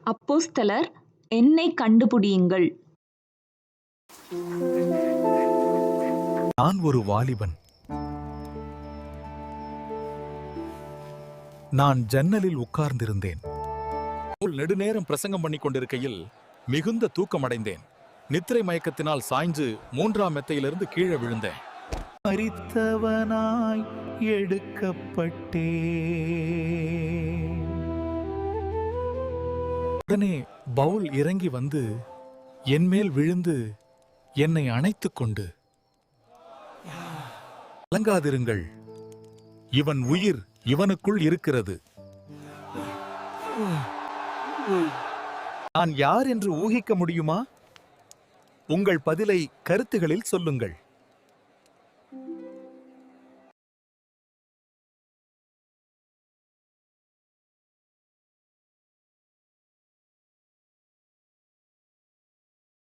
அப்போஸ்தலர், என்னைக் கண்டுபிடியுங்கள். நான் ஒரு வாலிபன். நான் ஜன்னலில் உட்கார்ந்திருந்தேன். நெடுநேரம் பிரசங்கம் பண்ணிக் கொண்டிருக்கையில் மிகுந்த தூக்கமடைந்தேன். நித்திரை மயக்கத்தினால் சாய்ந்து 3ஆம் மெத்தையிலிருந்து கீழே விழுந்தேன். மரித்தவனாய் எடுக்கப்பட்டே. உடனே பவுல் இறங்கி வந்து என்மேல் விழுந்து என்னை அணைத்துக் கொண்டு, கலங்காதிருங்கள், இவன் உயிர் இவனுக்குள் இருக்கிறது. நான் யார் என்று ஊகிக்க முடியுமா? உங்கள் பதிலை கருத்துகளில் சொல்லுங்கள்.